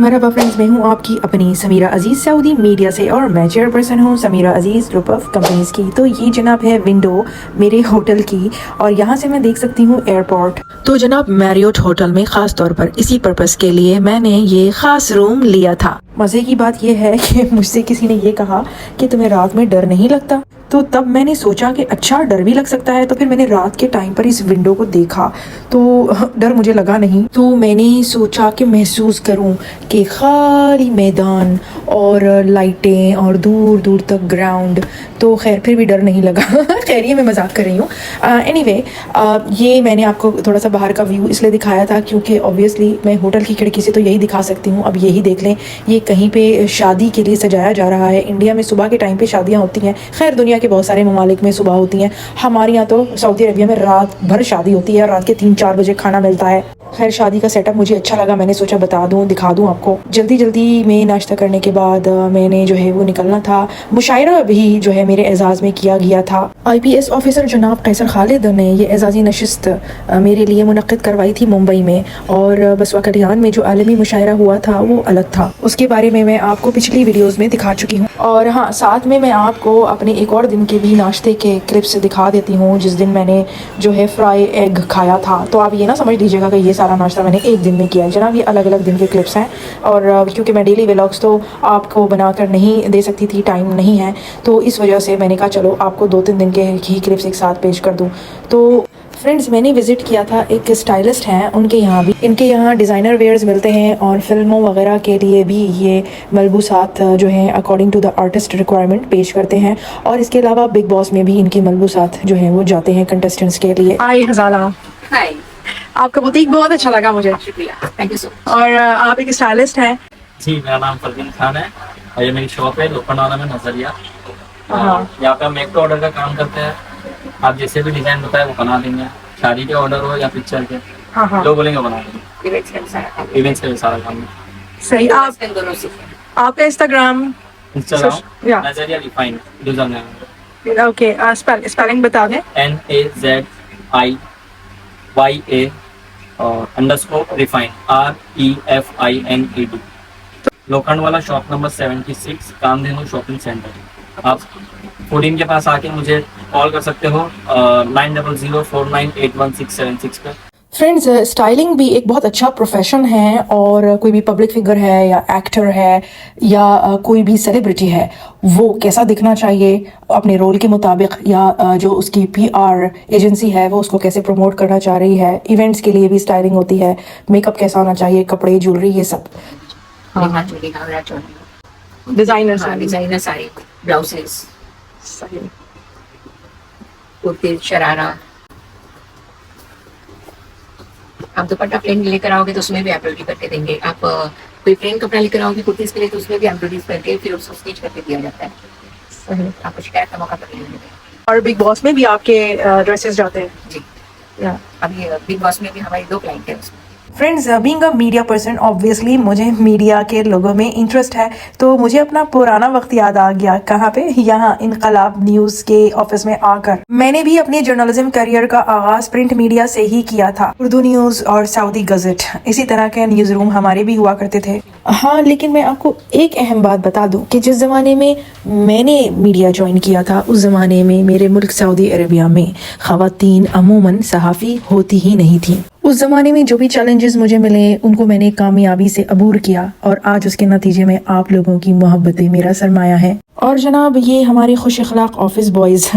मरहबा friends, मैं हूँ आपकी अपनी समीरा अजीज़ सऊदी मीडिया से और मैं चेयरपर्सन हूँ समीरा अजीज़ ग्रुप ऑफ कंपनीज़ की। तो ये जनाब है विंडो मेरे होटल की और यहाँ से मैं देख सकती हूँ एयरपोर्ट। तो जनाब मैरियट होटल में ख़ास तौर पर इसी पर्पज़ के लिए मैंने ये ख़ास रूम लिया था। मज़े की बात यह है कि मुझसे किसी ने ये कहा कि तुम्हें रात में डर नहीं लगता, तो तब मैंने सोचा कि अच्छा डर भी लग सकता है। तो फिर मैंने रात के टाइम पर इस विंडो को देखा तो डर मुझे लगा नहीं। तो मैंने सोचा कि महसूस करूं कि खाली मैदान और लाइटें और दूर दूर तक ग्राउंड। तो खैर फिर भी डर नहीं लगा। खैर ये मैं मजाक कर रही हूँ। एनीवे ये मैंने आपको थोड़ा सा बाहर का व्यू इसलिए दिखाया था क्योंकि ऑब्वियसली मैं होटल की खिड़की से तो यही दिखा सकती हूँ। अब यही देख लें, ये कहीं पे शादी के लिए सजाया जा रहा है। इंडिया में सुबह के टाइम पे शादियाँ होती हैं, खैर दुनिया के बहुत सारे ममालिक में सुबह होती हैं, हमारे यहाँ तो सऊदी अरबिया में रात भर शादी होती है, रात के 3-4 बजे खाना मिलता है। खैर शादी का सेटअप मुझे अच्छा लगा, मैंने सोचा बता दूं, दिखा दूं आपको। जल्दी जल्दी में नाश्ता करने के बाद मैंने जो है वो निकलना था। मुशायरा भी जो है मेरे एजाज़ में किया गया था। IPS ऑफिसर जनाब कैसर खालिद ने ये एजाज़ी नशिस्त मेरे लिए मुनक्किद करवाई थी मुंबई में, और बसवा कल्याण में जो आलमी मुशायरा हुआ था वो अलग था। उसके बारे में मैं आपको पिछली वीडियोज़ में दिखा चुकी हूँ। और हाँ, साथ में मैं आपको अपने एक और दिन के भी नाश्ते के क्लिप्स दिखा देती हूँ जिस दिन मैंने जो है फ्राई एग खाया था। तो आप ये ना समझ लीजिएगा कि ये सारा नाश्ता मैंने एक दिन में किया है जनाब, ये अलग अलग दिन के क्लिप्स हैं। और क्योंकि मैं डेली व्लॉग्स तो आपको बनाकर नहीं दे सकती थी, टाइम नहीं है, तो इस वजह से मैंने कहा चलो आपको 2-3 दिन के ही क्लिप्स एक साथ पेश कर दूँ। तो फ्रेंड्स मैंने विज़िट किया था, एक स्टाइलिस्ट हैं उनके यहाँ भी, इनके यहाँ डिज़ाइनर वेयर्स मिलते हैं और फिल्मों वगैरह के लिए भी ये मलबूसात जो हैं according to the artist requirement पेश करते हैं। और इसके अलावा बिग बॉस में भी इनकी मलबूसात जो हैं वो जाते हैं कंटेस्टेंट्स के लिए। हाय हज़ाला, हाय, आपका बुटीक बहुत अच्छा लगा मुझे। शुक्रिया, थैंक यू सो मच। और आप एक स्टाइलिस्ट हैं। जी, मेरा नाम फरदीन खान है और ये मेरी शॉप है लोखंडवाला में नजरिया। हाँ। यहाँ पे हम मेक टू ऑर्डर का काम करते हैं। आप जैसे भी डिजाइन बताए वो बना देंगे, शादी के ऑर्डर हो या पिक्चर के, हाँ जो बोलेंगे बना देंगे। इवेंट्स का सारा काम, इवेंट्स का भी सारा काम सही। आप दोनों सीखे। आपका इंस्टाग्राम इंस्टाग्राम या नजरिया रिफाइन ओके, स्पेलिंग बता दें। NAZIYA और _ refine REFINED। Lokhandwala shop number 76 Kamdhenu shopping centre. आप फूडिंग के पास आके मुझे कॉल कर सकते हो 9004981676 पे। फ्रेंड्स स्टाइलिंग भी एक बहुत अच्छा प्रोफेशन है, और कोई भी पब्लिक फिगर है या एक्टर है या कोई भी सेलिब्रिटी है, वो कैसा दिखना चाहिए अपने रोल के मुताबिक, या जो उसकी PR एजेंसी है वो उसको कैसे प्रमोट करना चाह रही है। इवेंट्स के लिए भी स्टाइलिंग होती है, मेकअप कैसा होना चाहिए, कपड़े, ज्वेलरी, ये सब। Designer sari, blouses, kurti, sharara. आप दुपट्टा प्लेन लेकर आओगे तो उसमें भी एम्ब्रॉयडरी करके देंगे। आप कोई प्लेन कपड़ा लेकर आओगे कुर्तीज के लिए तो उसमें भी एम्ब्रॉयडरी करके फिर उसको स्टिच करके दिया जाता है। आपको शिकायत का मौका तो नहीं मिलेगा। और बिग बॉस में भी आपके ड्रेसेस जाते हैं जी, अभी बिग बॉस में भी हमारी 2 क्लाइंट है उसमें। Friends. Being a media person obviously मुझे मीडिया के लोगों में इंटरेस्ट है, तो मुझे अपना पुराना वक्त याद आ गया। कहाँ पे? यहाँ इनकलाब न्यूज़ के ऑफिस में आकर। मैंने भी अपने जर्नलिज्म करियर का आगाज प्रिंट मीडिया से ही किया था। उर्दू न्यूज़ और सऊदी गज़ट, इसी तरह के न्यूज़ रूम हमारे भी हुआ करते थे। हाँ, लेकिन मैं आपको एक अहम बात बता दूं कि जिस ज़माने में मैंने मीडिया ज्वाइन किया था उस ज़माने में मेरे मुल्क सऊदी अरबिया में ख़वातीन अमूमन सहाफ़ी होती ही नहीं थी। उस ज़माने में जो भी चैलेंजेस मुझे मिले उनको मैंने कामयाबी से अबूर किया, और आज उसके नतीजे में आप लोगों की मोहब्बतें मेरा सरमाया है। और जनाब ये हमारे खुश अखलाक ऑफिस बॉयज़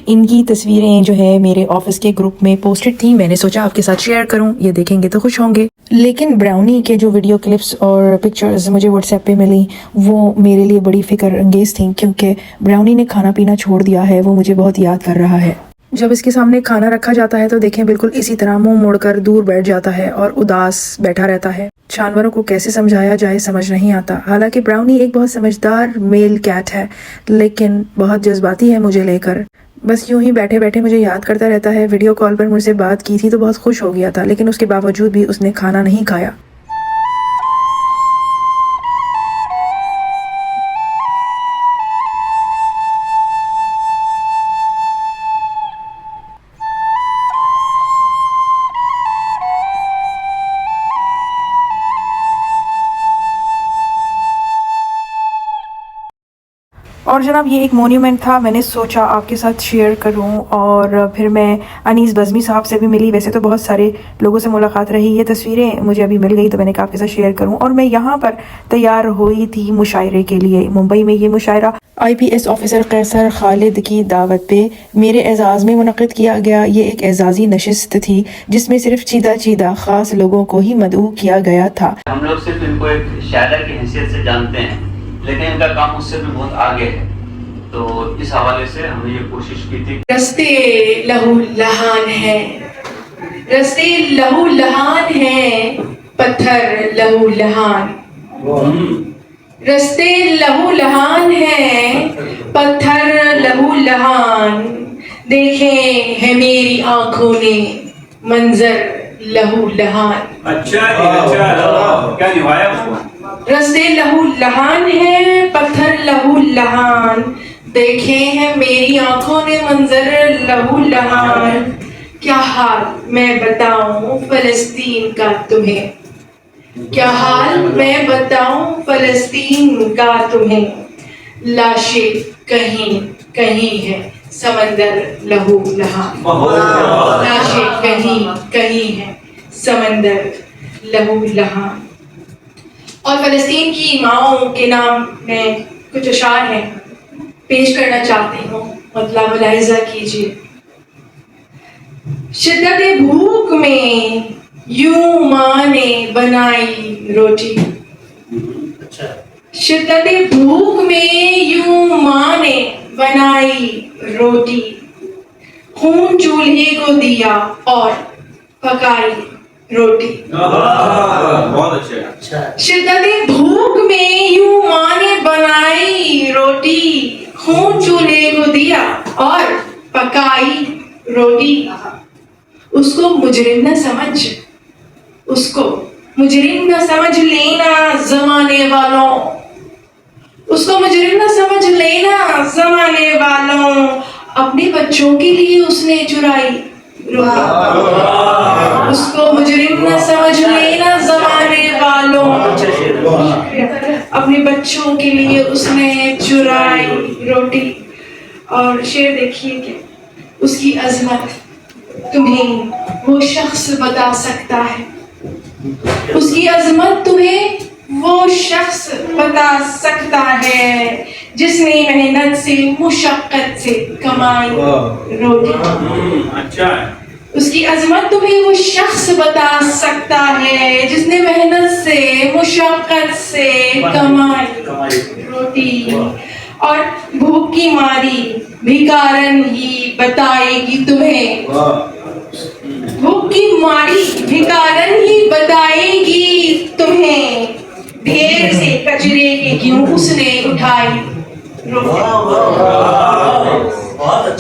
इनकी तस्वीरें जो है मेरे ऑफिस के ग्रुप में पोस्टेड थी, मैंने सोचा आपके साथ शेयर करूं, ये देखेंगे तो खुश होंगे। लेकिन ब्राउनी के जो वीडियो क्लिप्स और पिक्चर्स मुझे व्हाट्सएप पे मिली वो मेरे लिए बड़ी फिक्र अंगेज थी, क्योंकि ब्राउनी ने खाना पीना छोड़ दिया है, वो मुझे बहुत याद कर रहा है। जब इसके सामने खाना रखा जाता है तो देखें बिल्कुल इसी तरह मुंह मोड़कर दूर बैठ जाता है और उदास बैठा रहता है। जानवरों को कैसे समझाया जाए समझ नहीं आता। हालांकि ब्राउनी एक बहुत समझदार मेल कैट है, लेकिन बहुत जज्बाती है मुझे लेकर। बस यूं ही बैठे बैठे मुझे याद करता रहता है। वीडियो कॉल पर मुझसे बात की थी तो बहुत खुश हो गया था, लेकिन उसके बावजूद भी उसने खाना नहीं खाया। اور جناب یہ ایک مونیومنٹ تھا، میں نے سوچا آپ کے ساتھ شیئر کروں، اور پھر میں انیس بزمی صاحب سے بھی ملی، ویسے تو بہت سارے لوگوں سے ملاقات رہی، یہ تصویریں مجھے ابھی مل گئی تو میں نے کہا آپ کے ساتھ شیئر کروں۔ اور میں یہاں پر تیار ہوئی تھی مشاعرے کے لیے، ممبئی میں یہ مشاعرہ IPS آفیسر قیصر خالد کی دعوت پہ میرے اعزاز میں منعقد کیا گیا۔ یہ ایک اعزازی نشست تھی جس میں صرف چیدہ خاص لوگوں کو ہی مدعو کیا گیا تھا۔ ہم لوگ صرف ان کو ایک شاعرہ کی حیثیت سے جانتے ہیں، لیکن ان کا کام اس سے بھی بہت آگے ہے، تو اس حوالے سے ہم نے یہ کوشش کی تھی۔ رستے لہو لہان ہیں، رستے لہو لہان ہیں، پتھر لہو لہان، رستے لہو لہان ہیں، پتھر لہو لہان، دیکھیں ہے میری آنکھوں نے منظر لہو لہان۔ اچھا کیا نبھایا اس کو؟ رستے لہو لہان ہیں، پتھر لہو لہان، دیکھے ہیں میری آنکھوں نے منظر لہو لہان۔ کیا حال میں بتاؤں فلسطین کا تمہیں، کیا حال میں بتاؤں فلسطین کا تمہیں، لاشیں کہیں کہیں ہے سمندر لہو لہان، لاشیں کہیں کہیں ہے سمندر لہو لہان۔ اور فلسطین کی ماؤں کے نام میں کچھ اشعار ہیں، پیش کرنا چاہتی ہوں، مطلب ملاحظہ کیجیے۔ شدت بھوک میں یوں ماں نے بنائی روٹی، شدت بھوک میں یوں ماں نے بنائی روٹی، خون چولہے کو دیا اور پکائی روٹی۔ بہت اچھا۔ شدت بھوک میں یوں ماں نے بنائی روٹی، خون چولہے کو دیا اور پکائی روٹی۔ اس کو مجرم نہ سمجھ، اس کو مجرم نہ سمجھ لینا زمانے والوں، اس کو مجرم نہ سمجھ لینا زمانے والوں، اپنے بچوں کے لیے اس نے چرائی روٹی۔ اس کو مجرم نہ سمجھ لینا زمانے والوں، اپنے بچوں کے لیے اس نے چرائی روٹی۔ اور شعر دیکھیے کہ اس کی عظمت تمہیں وہ شخص بتا سکتا ہے، اس کی عظمت تمہیں وہ شخص بتا سکتا ہے جس نے محنت سے مشقت سے کمائی روٹی۔ اس کی عظمت تمہیں وہ شخص بتا سکتا ہے جس نے محنت سے مشقت سے کمائی روٹی۔ اور بھوک کی ماری بھکارن ہی بتائے گی تمہیں، بھوک کی ماری بھکارن ہی بتائے گی تمہیں، ڈھیر سے کچرے کے کیوں اس نے اٹھائی روٹی۔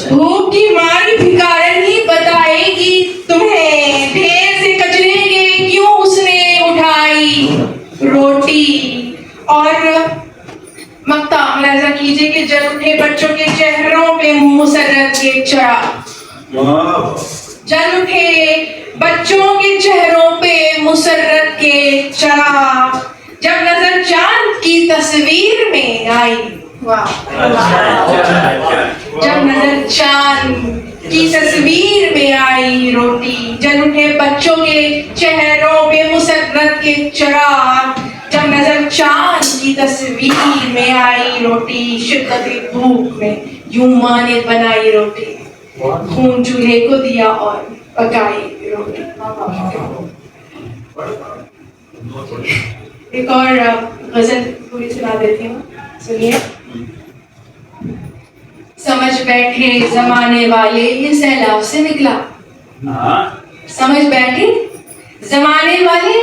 بھوک کی ماری بھکارن ہی بتائے گی تمہیں، ڈھیر سے کچرے کے کیوں اس نے اٹھائی روٹی۔ اور مقطع ملاحظہ کیجئے کہ جب اٹھے بچوں کے چہروں پہ مسرت کے چراغ، جب اٹھے بچوں کے چہروں پہ مسرت کے چراغ، جب نظر چاند کی تصویر میں آئی، جب نظر چاند کی تصویر میں آئی روٹی، جب اٹھے بچوں کے چہروں پہ مسرت کے چراغ، جب نظر چاند کی تصویر میں آئی روٹی، شدت بھوک میں یوں ماں نے بنائی روٹی، خون چولہے کو دیا اور پکائی روٹی۔ ایک اور غزل پوری سنا دیتی ہوں، سنیے۔ سمجھ بیٹھے زمانے والے یہ سیلاب سے نکلا، سمجھ بیٹھے زمانے والے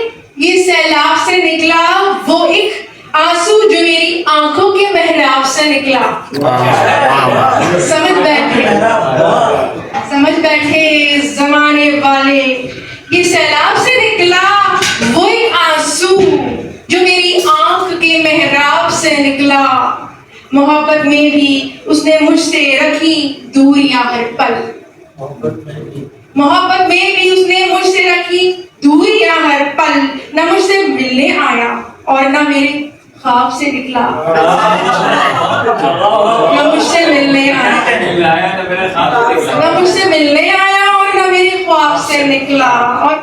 یہ سیلاب سے نکلا، وہ ایک آنسو جو میری آنکھوں کے محراب سے نکلا۔ سمجھ بیٹھے زمانے والے یہ سیلاب سے نکلا، وہ ایک آنسو جو میری آنکھ کے محراب سے نکلا۔ محبت میں بھی اس نے مجھ سے رکھی دوریاں ہر پل، محبت میں بھی اس نے مجھ سے رکھی دوریاں ہر پل، نہ مجھ سے ملنے آیا اور نہ میرے خواب سے نکلا، نہ مجھ سے ملنے آیا، نہ مجھ سے ملنے آیا اور نہ میرے خواب سے نکلا. اور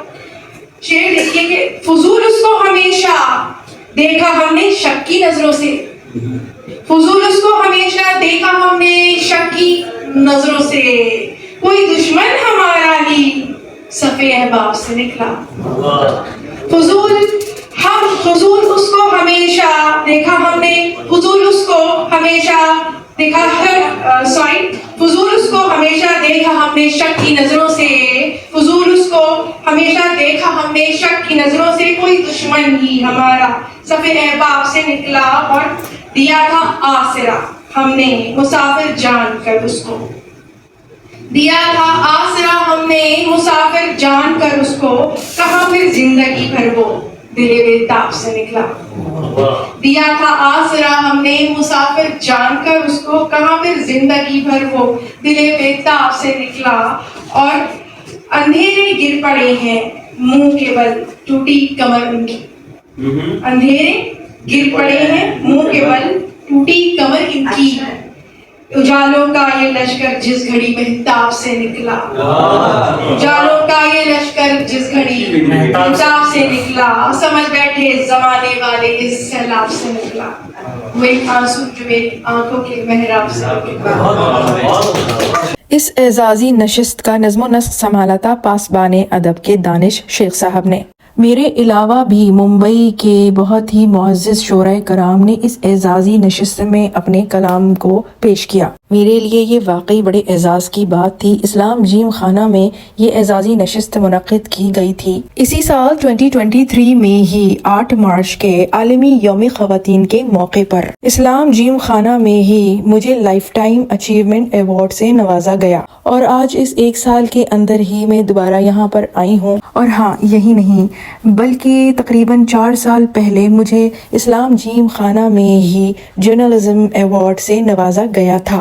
شعر دیکھیے کہ فضول اس کو ہمیشہ دیکھا ہم نے شک کی نظروں سے، فضول اس کو ہمیشہ دیکھا ہم نے شک کی نظروں سے، کوئی دشمن ہمارا ہی صفِ احباب سے نکلا. فضول اس کو ہمیشہ دیکھا ہم نے، فضول اس کو ہمیشہ دیکھا فضول اس کو ہمیشہ دیکھا ہم نے شک کی نظروں سے، فضول اس کو ہمیشہ دیکھا ہم نے شک کی نظروں سے، کوئی دشمن ہی ہمارا صفِ احباب سے نکلا. اور دیا تھا آسرا ہم نے مسافر جان کر اس کو، دیا تھا آسرا ہم نے مسافر جان کر اس کو، کہاں پھر زندگی بھر وہ دل بےتاب سے نکلا. دیا تھا آسرا ہم نے مسافر جان کر اس کو، کہاں پھر زندگی بھر وہ دل بےتاب سے نکلا. اور اندھیرے گر پڑے ہیں منہ کے بل ٹوٹی کمر ان کی، اندھیرے گر پڑے ہیں منہ کے بل ٹوٹی کمر ان کی، اجالوں کا یہ لشکر جس گھڑی مہتاب سے نکلا، اجالوں کا یہ لشکر جس گھڑی مہتاب سے نکلا، سمجھ بیٹھے زمانے والے اس سیلاب سے نکلا، وہ ایک آنسو جو میری آنکھوں کے محراب سے نکلا. اس اعزازی نشست کا نظم و نسق سنبھالا تھا پاسبان ادب کے دانش شیخ صاحب نے. میرے علاوہ بھی ممبئی کے بہت ہی معزز شعراء کرام نے اس اعزازی نشست میں اپنے کلام کو پیش کیا. میرے لیے یہ واقعی بڑے اعزاز کی بات تھی. اسلام جیم خانہ میں یہ اعزازی نشست منعقد کی گئی تھی. اسی سال 2023 میں ہی 8 مارچ کے عالمی یوم خواتین کے موقع پر اسلام جیم خانہ میں ہی مجھے لائف ٹائم اچیومنٹ ایوارڈ سے نوازا گیا. اور آج اس 1 سال کے اندر ہی میں دوبارہ یہاں پر آئی ہوں. اور ہاں، یہی نہیں بلکہ تقریباً 4 سال پہلے مجھے اسلام جیم خانہ میں ہی جرنلزم ایوارڈ سے نوازا گیا تھا.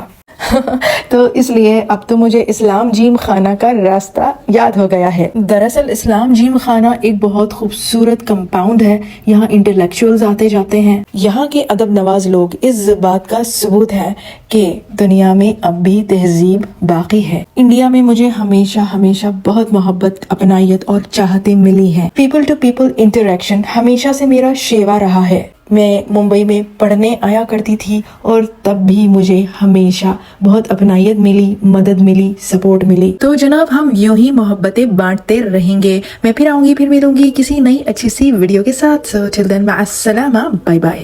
تو اس لیے اب تو مجھے اسلام جیم خانہ کا راستہ یاد ہو گیا ہے. دراصل اسلام جیم خانہ ایک بہت خوبصورت کمپاؤنڈ ہے. یہاں انٹلیکچوئلز آتے جاتے ہیں. یہاں کے ادب نواز لوگ اس بات کا ثبوت ہے کہ دنیا میں اب بھی تہذیب باقی ہے. انڈیا میں مجھے ہمیشہ بہت محبت، اپنائیت اور چاہتے ملی ہیں. پیپل ٹو پیپل انٹریکشن ہمیشہ سے میرا شیوا رہا ہے. میں ممبئی میں پڑھنے آیا کرتی تھی اور تب بھی مجھے ہمیشہ بہت اپنائیت ملی، مدد ملی، سپورٹ ملی. تو جناب ہم یوں ہی محبتیں بانٹتے رہیں گے. میں پھر آؤں گی، پھر ملوں گی کسی نئی اچھی سی ویڈیو کے ساتھ. سو till then مع السلامہ، بائے بائے.